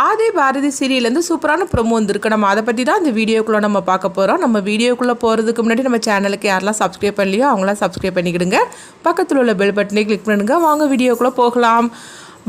ஆதி பாரதி சீரியல்லேருந்து சூப்பரான ப்ரோமோ வந்திருக்கு. நம்ம அதை பற்றி தான் இந்த வீடியோக்குள்ளே நம்ம பார்க்க போகிறோம். நம்ம வீடியோக்குள்ளே போகிறதுக்கு முன்னாடி நம்ம சேனலுக்கு யாரெல்லாம் சப்ஸ்கிரைப் பண்ணலையோ அவங்களாம் சப்ஸ்கிரைப் பண்ணிக்கிடுங்க. பக்கத்தில் உள்ள பெல் பட்டனை கிளிக் பண்ணுங்க. வாங்க வீடியோக்குள்ளே போகலாம்.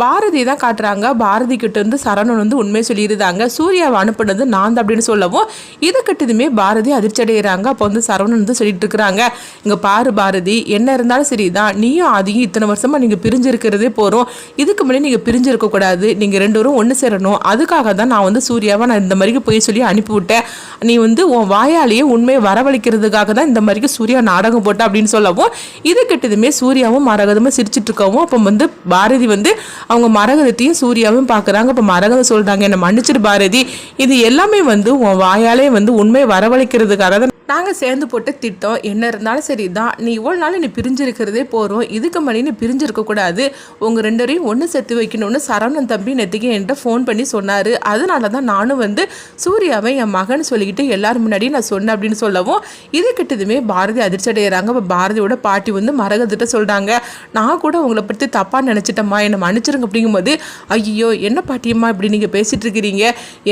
பாரதி தான் காட்டுறாங்க. பாரதி கிட்ட இருந்து சரவணன் வந்து உண்மையை சொல்லியிருந்தாங்க. சூர்யாவை அனுப்புனது நான் தான் அப்படின்னு சொல்லவும் இதை கிட்டதுமே பாரதி அதிர்ச்சி அடைகிறாங்க. அப்போ வந்து சரவணன் வந்து சொல்லிட்டு இருக்கிறாங்க, இங்கே பாரு பாரதி, என்ன இருந்தாலும் சரிதான், நீயும் ஆதியும் இத்தனை வருஷமாக நீங்கள் பிரிஞ்சிருக்கிறதே போகிறோம். இதுக்கு முன்னாடி நீங்கள் பிரிஞ்சிருக்கக்கூடாது, நீங்கள் ரெண்டு பேரும் ஒன்று சேரணும். அதுக்காக தான் நான் வந்து சூர்யாவை நான் இந்த மாதிரிக்கு போய் சொல்லி அனுப்பிவிட்டேன். நீ வந்து உன் வாயாலேயே உண்மையை வரவழைக்கிறதுக்காக தான் இந்த மாதிரிக்கு சூர்யா நாடகம் போட்டா அப்படின்னு சொல்லவும் இது கிட்டதுமே சூர்யாவும் மரகதமும் சிரிச்சிட்டு இருக்கவும் அப்போ வந்து பாரதி வந்து அவங்க மரகதத்தையும் சூர்யாவும் பார்க்குறாங்க. இப்போ மரகதம் சொல்கிறாங்க, என்னை மன்னிச்சிரு பாரதி, இது எல்லாமே வந்து உன் வாயாலே வந்து உண்மையை வரவழைக்கிறதுக்காக தான் நாங்கள் சேர்ந்து போட்டு திட்டம். என்ன இருந்தாலும் சரி தான், நீ இவ்வளோ நாள் நீ பிரிஞ்சிருக்கிறதே போகிறோம். இதுக்கு முன்னாடி நீ பிரிஞ்சிருக்கக்கூடாது. உங்கள் ரெண்டு பேரையும் ஒன்று சேர்த்து வைக்கணும்னு சரவணன் தம்பி நெத்திக்கு என்கிட்ட ஃபோன் பண்ணி சொன்னார். அதனால தான் நானும் வந்து சூர்யாவை என் மகன் சொல்லிக்கிட்டு எல்லாரும் முன்னாடி நான் சொன்னேன் அப்படின்னு சொல்லவும் இது கிட்டதுமே பாரதி அதிர்ச்சி அடைகிறாங்க. இப்போ பாரதியோட பாட்டி வந்து மரகத்திட்ட சொல்கிறாங்க, நான் கூட உங்களை பற்றி தப்பாக நினச்சிட்டம்மா, என்னை மன்னிச்சிருங்க அப்படிங்கும்போது, ஐயோ என்ன பாட்டியம்மா இப்படி நீங்கள் பேசிகிட்டு இருக்கிறீங்க,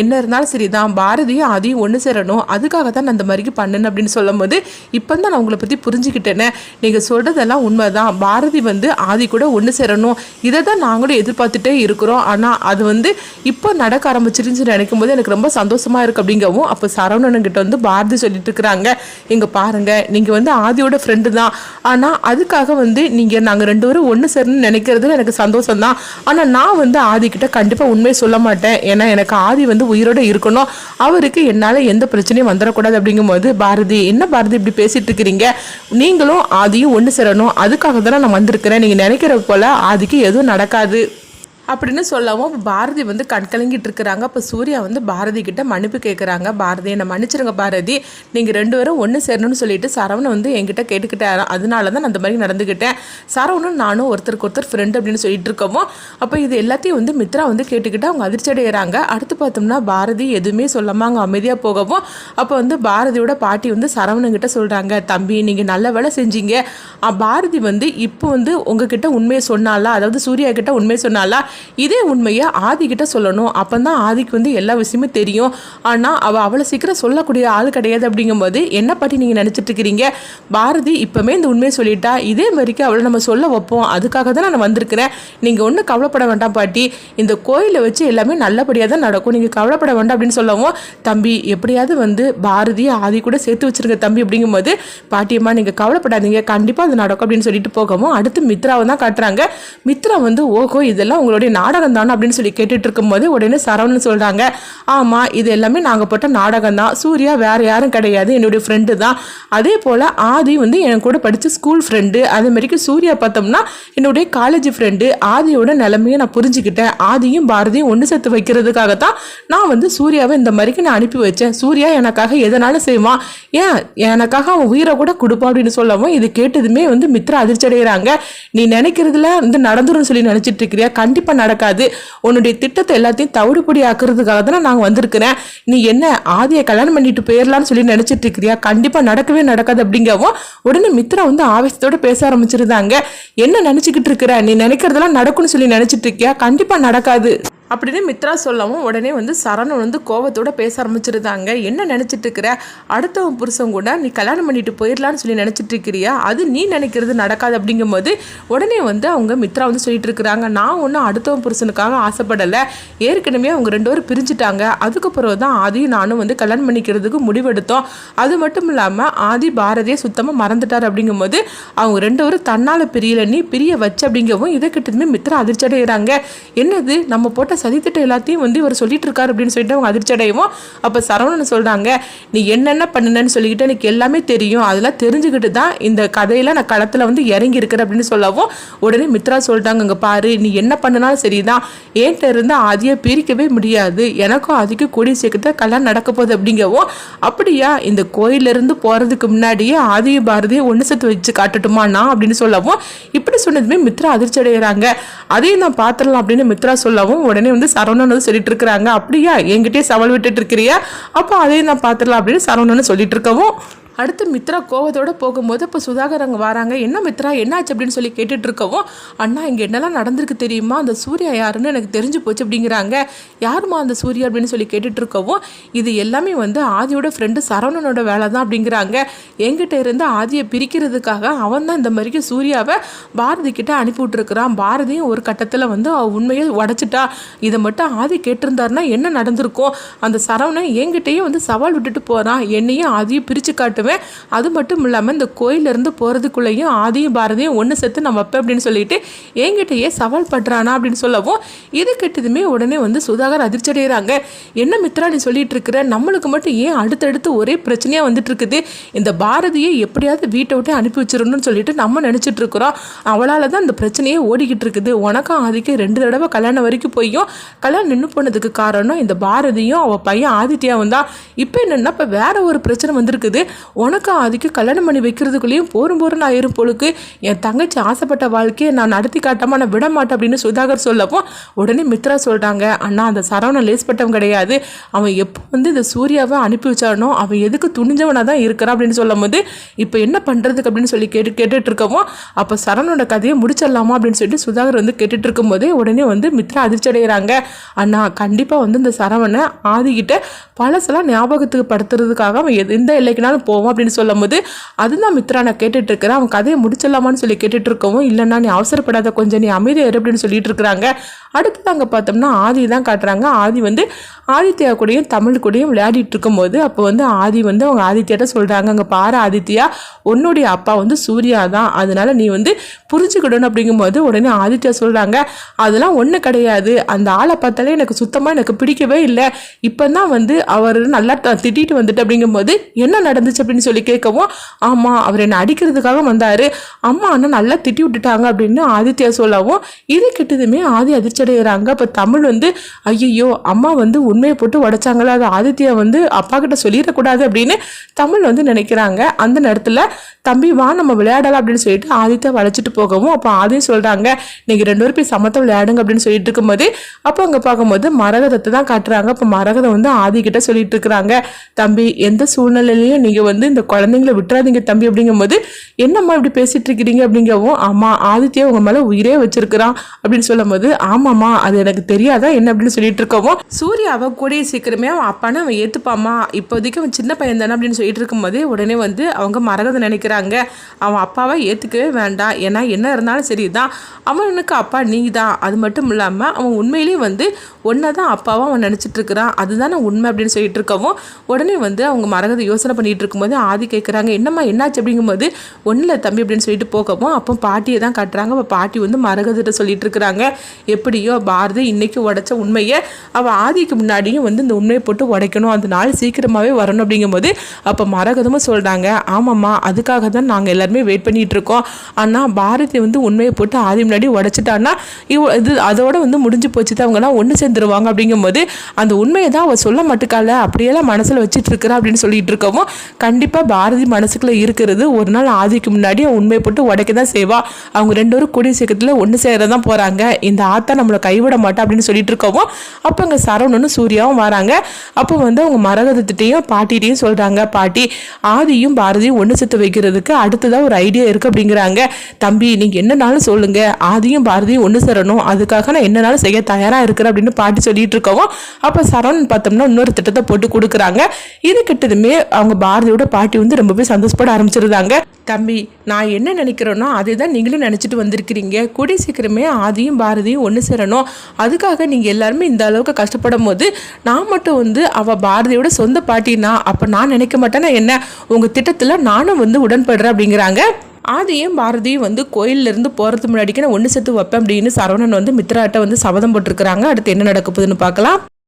என்ன இருந்தாலும் சரி தான், பாரதியும் அதையும் ஒன்று சேரணும், அதுக்காக தான் நான் அந்த மாதிரிக்கு பண்ணேன் அப்படின்னு சொல்லும் போது இப்போ தான் நான் உங்களை பற்றி புரிஞ்சுக்கிட்டேனே, நீங்கள் சொல்கிறதெல்லாம் உண்மைதான், பாரதி வந்து ஆதி கூட ஒன்று சேரணும், இதை தான் நாங்களும் எதிர்பார்த்துட்டே இருக்கிறோம். ஆனால் அது வந்து இப்போ நடக்க ஆரம்பிச்சிருந்துச்சு நினைக்கும் போது எனக்கு ரொம்ப சந்தோஷமாக இருக்குது அப்படிங்கவும் அப்போ சரவணன்கிட்ட வந்து பாரதி சொல்லிட்டு இருக்கிறாங்க, இங்கே பாருங்கள், நீங்கள் வந்து ஆதியோட ஃப்ரெண்டு தான், ஆனால் அதுக்காக வந்து நீங்கள் நாங்கள் ரெண்டு பேரும் ஒன்று சேரணும்னு நினைக்கிறதுல எனக்கு சந்தோஷம் தான். ஆனால் நான் வந்து ஆதிக்கிட்ட கண்டிப்பாக உண்மையை சொல்ல மாட்டேன். ஏன்னா எனக்கு ஆதி வந்து உயிரோடு இருக்கணும், அவருக்கு என்னால் எந்த பிரச்சனையும் வந்துடக்கூடாது அப்படிங்கும்போது, பாரதி என்ன பாரதி இப்படி பேசிட்டு இருக்கிறீங்க, நீங்களும் ஆதியும் ஒன்று சேரணும், அதுக்காக தானே நான் வந்திருக்கிறேன், நீங்கள் நினைக்கிற போல ஆதிக்கு எதுவும் நடக்காது அப்படின்னு சொல்லவும் பாரதி வந்து கண்கலங்கிட்டு இருக்கிறாங்க. அப்போ சூர்யா வந்து பாரதி கிட்ட மன்னிப்பு கேட்குறாங்க. பாரதி என்னை மன்னிச்சிருங்க பாரதி, நீங்கள் ரெண்டு பேரும் ஒன்று சேரணும்னு சொல்லிட்டு சரவணன் வந்து என்கிட்ட கேட்டுக்கிட்டேன், அதனால தான் நான் அந்த மாதிரி நடந்துக்கிட்டேன். சரவணன் நானும் ஒருத்தருக்கு ஒருத்தர் ஃப்ரெண்டு அப்படின்னு சொல்லிட்டு இருக்கவும் அப்போ இது எல்லாத்தையும் வந்து மித்ரா வந்து கேட்டுக்கிட்டு அவங்க அதிர்ச்சி அடைகிறாங்க. அடுத்து பார்த்தோம்னா பாரதி எதுவுமே சொல்லாமல் அவங்க அமைதியாக போகவும் அப்போ வந்து பாரதியோட பாட்டி வந்து சரவணன்கிட்ட சொல்கிறாங்க, தம்பி நீங்கள் நல்ல வேலை செஞ்சீங்க, பாரதி வந்து இப்போ வந்து உங்ககிட்ட உண்மையை சொன்னாலா, அதாவது சூர்யா கிட்ட உண்மையை சொன்னாலா, இதே உண்மையை ஆதிக்கிட்ட சொல்லணும், அப்போ தான் ஆதிக்கு வந்து எல்லா விஷயமும் தெரியும். ஆனால் அவள் அவ்வளோ சீக்கிரம் சொல்லக்கூடிய ஆள் கிடையாது அப்படிங்கும்போது என்ன பற்றி நீங்கள் நினச்சிட்டு இருக்கிறீங்க, பாரதி இப்போமே இந்த உண்மையை சொல்லிட்டா, இதே மாதிரிக்கு அவளை நம்ம சொல்ல வைப்போம், அதுக்காக தான் நான் வந்திருக்கிறேன், நீங்கள் ஒன்றும் கவலைப்பட வேண்டாம் பாட்டி, இந்த கோயிலை வச்சு எல்லாமே நல்லபடியாக தான் நடக்கும், நீங்கள் கவலைப்பட வேண்டாம் அப்படின்னு சொல்லவும், தம்பி எப்படியாவது வந்து பாரதி ஆதி கூட சேர்த்து வச்சுருங்க தம்பி அப்படிங்கும்போது, பாட்டியம்மா நீங்கள் கவலைப்படாதீங்க, கண்டிப்பாக அது நடக்கும் அப்படின்னு சொல்லிட்டு போகவும் அடுத்து மித்ராவை தான் காட்டுறாங்க. மித்ரா வந்து ஓஹோ இதெல்லாம் உங்களுடைய நாடகம் தானே அப்படின்னு சொல்லி கேட்டுட்டு இருக்கும்போது உடனே சரவணன் சொல்றாங்க, ஆமா இது எல்லாமே நாங்க போட்ட நாடகம் தான், சூர்யா வேற யாரும் கிடையாது, என்னுடைய ஃப்ரெண்டு தான், அதே போல ஆதி வந்து என் கூட படிச்ச ஸ்கூல் ஃப்ரெண்டு, அதே மாதிரிக்கு சூர்யா பார்த்தோம்னா என்னுடைய காலேஜ் ஃப்ரெண்டு, ஆதியோட நிலைமையை நான் புரிஞ்சுக்கிட்டேன், ஆதியும் பாரதியும் ஒன்று சேர்த்து வைக்கிறதுக்காக தான் நான் வந்து சூர்யாவை இந்த மாதிரிக்கு நான் அனுப்பி வச்சேன், சூர்யா எனக்காக எதனாலும் செய்வான், ஏன் எனக்காக அவன் உயிரை கூட கொடுப்பான் அப்படின்னு சொல்லவும் இது கேட்டதுமே வந்து மித்ரா அதிர்ச்சி அடைகிறாங்க. நீ நினைக்கிறதுல வந்து நடந்துரும் சொல்லி நினைச்சிட்டு இருக்கிறியா, கண்டிப்பா நடக்காது, உன்னுடைய திட்டத்தை எல்லாத்தையும் தவிடுபடி ஆக்குறதுக்காக தான் நாங்கள் வந்திருக்கிறேன், நீ என்ன ஆதியை கல்யாணம் பண்ணிட்டு போயிடலான்னு சொல்லி நினைச்சிட்டு இருக்கிறியா, கண்டிப்பா நடக்கவே நடக்காது அப்படிங்கவும் உடனே மித்ரா வந்து ஆவேசத்தோட பேச ஆரம்பிச்சிருந்தாங்க. என்ன நினைச்சுக்கிட்டு இருக்கிற, நீ நினைக்கிறதெல்லாம் நடக்கும்னு சொல்லி நினைச்சிட்டு இருக்கியா, கண்டிப்பா நடக்காது அப்படின்னு மித்ரா சொல்லவும் உடனே வந்து சரவணன் வந்து கோவத்தோட பேச ஆரம்பிச்சிருந்தாங்க. என்ன நினச்சிட்டு இருக்கிற, அடுத்தவன் புருஷன் கூட நீ கல்யாணம் பண்ணிட்டு போயிடலான்னு சொல்லி நினச்சிட்டு இருக்கிறியா, அது நீ நினைக்கிறது நடக்காது அப்படிங்கும்போது உடனே வந்து அவங்க மித்ரா வந்து சொல்லிட்டு இருக்கிறாங்க, நான் ஒன்றும் அடுத்தவன் புருஷனுக்காக ஆசைப்படலை, ஏற்கனவே அவங்க ரெண்டு பேரும் பிரிஞ்சுட்டாங்க, அதுக்கப்புறம் தான் ஆதியும் நானும் வந்து கல்யாணம் பண்ணிக்கிறதுக்கு முடிவெடுத்தோம், அது மட்டும் இல்லாமல் ஆதி பாரதியை சுத்தமாக மறந்துட்டார் அப்படிங்கும்போது அவங்க ரெண்டு பேரும் தன்னால் பிரியலை, நீ பிரிய வச்சு அப்படிங்கவும் இதை கிட்டதுமே மித்ரா அதிர்ச்சி அடைகிறாங்க. என்னது நம்ம போட்ட சதித்திட்டம் எல்லாத்தையும் வந்து இவர் சொல்லிட்டு இருக்காரு அப்படின்னு சொல்லிட்டு அவங்க அதிர்ச்சி அடையவும் அப்போ சரவணன் சொல்றாங்க, நீ என்னென்ன பண்ணுனன்னு சொல்லிக்கிட்டு எனக்கு எல்லாமே தெரியும், அதெல்லாம் தெரிஞ்சுக்கிட்டு தான் இந்த கதையில நான் களத்தில் வந்து இறங்கி இருக்கிறேன் அப்படின்னு சொல்லவும் உடனே மித்ரா சொல்லிட்டாங்க, இங்கே பாரு நீ என்ன பண்ணினாலும் சரிதான், ஏன்ட்ட இருந்து ஆதியை பிரிக்கவே முடியாது, எனக்கும் ஆதிக்கு கூடிய சீக்கிரத்தை கல்யாணம் நடக்க போகுது அப்படிங்கவும், அப்படியா இந்த கோயிலிருந்து போகிறதுக்கு முன்னாடியே ஆதியை பாரதியை ஒன்று சேர்த்து வச்சு காட்டட்டுமா நான் அப்படின்னு சொல்லவும் இப்படி சொன்னதுமே மித்ரா அதிர்ச்சி அடைகிறாங்க. அதையும் நான் பார்த்துடலாம் அப்படின்னு மித்ரா சொல்லவும் உடனே வந்து சரவணன் வந்து சொல்லிட்டு இருக்கிறாங்க, அப்படியா என்கிட்டயே சவால் விட்டுட்டு இருக்கிறியா, அப்போ அதையும் நான் பார்த்துடலாம் அப்படின்னு சரவணன் சொல்லிட்டு இருக்கவும் அடுத்து மித்ரா கோவத்தோடு போகும்போது இப்போ சுதாகர் அங்கே வராங்க. என்ன மித்ரா என்னாச்சு அப்படின்னு சொல்லி கேட்டுட்டு இருக்கவும், அண்ணா இங்கே என்னெல்லாம் நடந்திருக்கு தெரியுமா, அந்த சூர்யா யாருன்னு எனக்கு தெரிஞ்சு போச்சு அப்படிங்கிறாங்க. யாருமா அந்த சூர்யா அப்படின்னு சொல்லி கேட்டுட்டு இருக்கவும், இது எல்லாமே வந்து ஆதியோட ஃப்ரெண்டு சரவணனோட வேலை தான் அப்படிங்கிறாங்க. என்கிட்ட இருந்து ஆதியை பிரிக்கிறதுக்காக அவன் தான் இந்த மாதிரி சூர்யாவை பாரதி கிட்ட அனுப்பி விட்டுருக்குறான். பாரதியும் ஒரு கட்டத்தில் வந்து உண்மையை உடச்சிட்டா. இதை மட்டும் ஆதி கேட்டிருந்தாருன்னா என்ன நடந்திருக்கும். அந்த சரவணன் என்கிட்டயே வந்து சவால் விட்டுட்டு போகிறான், என்னையும் ஆதியும் பிரித்து காட்டுவேன், அது மட்டும் இல்லாமல் இந்த கோயிலிருந்து போகிறதுக்குள்ளேயும் ஆதியும் பாரதியும் ஒன்று சேர்த்து நான் வைப்பேன் அப்படின்னு சொல்லிட்டு என்கிட்டயே சவால் படுறானா அப்படின்னு சொல்லவும், இது கிட்டதுமே உடனே வந்து சுதாகர் அதிர்ச்சி அடைகிறாங்க. என்ன மித்ரா நீ சொல்லிட்டு இருக்கிற, நம்மளுக்கு மட்டும் ஏன் அடுத்தடுத்து ஒரே பிரச்சனையாக வந்துட்டு இருக்குது, இந்த பாரதியை எப்படியாவது வீட்டை விட்டு அனுப்பி வச்சிடணும்னு சொல்லிட்டு நம்ம நினச்சிட்டு இருக்கிறோம். அவளால் தான் இந்த பிரச்சனையே ஓடிக்கிட்டு இருக்குது. உனக்கும் ஆதிக்கு 2 தடவை கல்யாணம் வரைக்கும் போயும் கல்யாணம் நின்று போனதுக்கு காரணம் இந்த பாரதியும் அவள் பையன் ஆதித்யாவும் தான். இப்போ என்னென்னா இப்போ வேற ஒரு பிரச்சனை வந்திருக்குது. உனக்கும் ஆதிக்கு கல்யாணம் பண்ணி வைக்கிறதுக்குள்ளேயும் போரும் ஆயிரும் பொழுது என் தங்கச்சி ஆசைப்பட்ட வாழ்க்கையை நான் நடத்தி காட்டாமல் நான் விட மாட்டேன் அப்படின்னு சுதாகர் சொல்லவும், உடனே மித்ரா சொல்கிறாங்க, அண்ணா அந்த சரவணன் லேஸ்பட்டவன் கிடையாது. அவன் எப்போ வந்து இந்த சூர்யாவை அனுப்பி வச்சானோ அவன் எதுக்கு துணிஞ்சவனாக தான் இருக்கிறான் அப்படின்னு சொல்லும் போது, இப்போ என்ன பண்ணுறதுக்கு அப்படின்னு சொல்லி கேட்டுட்டு இருக்கவும், அப்போ சரவணோட கதையை முடிச்சிடலாமா அப்படின்னு சொல்லிட்டு சுதாகர் வந்து கேட்டுட்டு இருக்கும்போதே உடனே வந்து மித்ரா அதிர்ச்சி அடைகிறாங்க. அண்ணா கண்டிப்பாக வந்து இந்த சரவணை ஆதிக்கிட்ட பழசெல்லாம் ஞாபகத்துக்கு படுத்துறதுக்காக அவன் எந்த எல்லைக்குனாலும் போவான் அப்படின்னு சொல்லும் போது, அதுதான் மித்ரா நான் கேட்டுட்டு இருக்கிறேன், அவன் கதையை முடிச்சிடலாமான்னு சொல்லி கேட்டுட்டு இருக்கவும், இல்லைன்னா நீ அவசரப்படாத, கொஞ்சம் நீ அமைதியாரு அப்படின்னு சொல்லிட்டு இருக்கிறாங்க. அடுத்து அங்கே பார்த்தோம்னா ஆதி தான் காட்டுறாங்க. ஆதி வந்து ஆதித்யா கூடயும் தமிழ் கூடயும் விளையாடிட்டு இருக்கும்போது அப்போ வந்து ஆதி வந்து அவங்க ஆதித்யாட்ட சொல்கிறாங்க, அங்கே பாரு ஆதித்யா, உன்னுடைய அப்பா வந்து சூர்யா தான், அதனால நீ வந்து புரிஞ்சுக்கிடணும் அப்படிங்கும்போது உடனே ஆதித்யா சொல்கிறாங்க, அதெல்லாம் ஒன்றும் கிடையாது, அந்த ஆளை பார்த்தாலே எனக்கு சுத்தமாக எனக்கு பிடிக்கவே இல்லை, இப்போ தான் வந்து அவர் நல்லா திட்டிட்டு வந்துட்டு அப்படிங்கும்போது என்ன நடந்துச்சு அப்படின்னு சொல்லி கேட்கவும், ஆமாம் அவர் என்னை அடிக்கிறதுக்காக வந்தார், அம்மா அண்ணன் நல்லா திட்டி விட்டுட்டாங்க அப்படின்னு ஆதித்யா சொல்லவும், இது கிட்டதுமே ஆதி அதிர்ச்சி அடைகிறாங்க. அப்போ தமிழ் வந்து ஐயோ அம்மா வந்து உண்மையை போட்டு உடைச்சாங்களா, அது ஆதித்யா வந்து அப்பா கிட்ட சொல்லிடக்கூடாது அப்படின்னு தமிழ் வந்து நினைக்கிறாங்க. அந்த நேரத்தில் தம்பி வா நம்ம விளையாடலாம் அப்படின்னு சொல்லிட்டு ஆதித்யா வளைச்சிட்டு போகவும், அப்போ ஆதியும் சொல்கிறாங்க, நீங்கள் 2 பேரும் போய் சமத்தை விளையாடுங்க அப்படின்னு சொல்லிட்டு இருக்கும்போது அப்போ அங்கே பார்க்கும்போது மரகதத்தை தான் காட்டுறாங்க. அப்போ மரகதம் வந்து ஆதி கிட்ட சொல்லிட்டு இருக்கிறாங்க, தம்பி எந்த சூழ்நிலையிலையும் நீங்கள் வந்து இந்த குழந்தைங்களை விட்டுறாதீங்க தம்பி அப்படிங்கும்போது, என்னம்மா இப்படி பேசிட்டு இருக்கிறீங்க அப்படிங்கவும், ஆமா ஆதித்யா உங்க மேலே உயிரே வச்சிருக்கிறான் அப்படின்னு சொல்லும் போது, ஆமாம்மா அது எனக்கு தெரியாதா என்ன அப்படின்னு சொல்லிட்டு இருக்கவும், சூர்யாவை கூடிய சீக்கிரமே அவன் அப்பான்னு அவன் ஏற்றுப்பாமா, இப்போதைக்கு அவன் சின்ன பையன் தானே அப்படின்னு சொல்லிட்டு இருக்கும்போது உடனே வந்து அவங்க மரகதை நினைக்கிறாங்க, அவன் அப்பாவை ஏற்றுக்கவே வேண்டாம், ஏன்னா என்ன இருந்தாலும் சரிதான், அவனுக்கு அப்பா நீ தான், அது மட்டும் இல்லாமல் அவன் உண்மையிலேயே வந்து ஒன்றை தான் அப்பாவும் அவன் நினச்சிட்டு இருக்கிறான், அதுதானே உண்மை அப்படின்னு சொல்லிட்டு இருக்கவும், உடனே வந்து அவங்க மரகதை யோசனை பண்ணிட்டு இருக்கும்போது ஆதி கேட்குறாங்க, என்னம்மா என்னாச்சு அப்படிங்கும்போது, ஒன்றில் தம்பி அப்படின்னு சொல்லிட்டு போகவும் அப்போ பாட்டியை தான் காட்டுறாங்க. அப்போ பாட்டி வந்து மரகதிட்ட சொல்லிட்டு இருக்கிறாங்க, எப்படியோ பாரதி இன்னைக்கு உடைச்ச உண்மையை அவள் ஆதிக்கு முன்னாடியும் வந்து இந்த உண்மையை போட்டு உடைக்கணும், அந்த நாள் சீக்கிரமாகவே வரணும் அப்படிங்கும்போது அப்போ மரகதமும் சொல்கிறாங்க, ஆமாம்மா அதுக்காக தான் நாங்கள் எல்லாருமே வெயிட் பண்ணிகிட்டு இருக்கோம், ஆனால் பாரதி வந்து உண்மையை போட்டு ஆதி முன்னாடி உடைச்சிட்டான்னா இது அதோட வந்து முடிஞ்சு போச்சு தான், அவங்களாம் ஒன்று சேர்ந்துருவாங்க அப்படிங்கும்போது அந்த உண்மையை தான் அவள் சொல்ல மாட்டுக்கால அப்படியெல்லாம் மனசில் வச்சுட்டு இருக்கிறா அப்படின்னு சொல்லிட்டு இருக்கவும், கண்டிப்பாக பாரதி மனசுக்குள்ளே இருக்கிறது ஒரு நாள் ஆதிக்கு முன்னாடி அவன் உண்மையை போட்டு உடைக்க தான் செய்வா, அவங்க 2 பேரும் கூடிய சீக்கிரத்தில் ஒன்று சேரதான் போகிறாங்க, இந்த ஆத்தா நம்மளை கைவிட மாட்டா அப்படின்னு சொல்லிட்டு இருக்கவும், அப்போ அங்கே சரவணனும் சூர்யாவும் வராங்க. அப்போ வந்து அவங்க மரகதத்திட்டையும் பாட்டிகிட்டையும் சொல்கிறாங்க, பாட்டி ஆதியும் பாரதியும் ஒன்று சேர்த்து வைக்கிறதுக்கு அடுத்ததாக ஒரு ஐடியா இருக்குது அப்படிங்கிறாங்க, தம்பி நீங்கள் என்னன்னாலும் சொல்லுங்கள், ஆதியும் பாரதியும் ஒன்று சேரணும், அதுக்காக நான் என்னன்னாலும் செய்ய தயாராக இருக்கிறேன் அப்படின்னு பாட்டி சொல்லிட்டு இருக்கவும், அப்போ சரவணன் பார்த்தோம்னா இன்னொரு திட்டத்தை போட்டு கொடுக்குறாங்க. இது கிட்டதுமே அவங்க பாரதியோட பாட்டி வந்து ரொம்பவே சந்தோஷப்பட ஆரம்பிச்சிருந்தாங்க, தம்பி நான் என்ன நினைக்கிறேனோ அதே தான் நீங்களும் நினச்சிட்டு வந்திருக்கிறீங்க, கூடிய சீக்கிரமே ஆதியும் பாரதியும் ஒன்று சேரணும், அதுக்காக நீங்கள் எல்லாருமே இந்த அளவுக்கு கஷ்டப்படும் போது நான் மட்டும் வந்து அவள் பாரதியோட சொந்த பாட்டினா அப்போ நான் நினைக்க மாட்டேன்னா என்ன, உங்கள் திட்டத்தில் நானும் வந்து உடன்படுறேன் அப்படிங்கிறாங்க. ஆதியும் பாரதியும் வந்து கோயிலிருந்து போகிறதுக்கு முன்னாடிக்கு நான் ஒன்று சேர்த்து வைப்பேன் அப்படின்னு சரவணன் வந்து மித்ராட்ட வந்து சபதம் போட்டிருக்கிறாங்க. அடுத்து என்ன நடக்க போகுதுன்னு பார்க்கலாம்.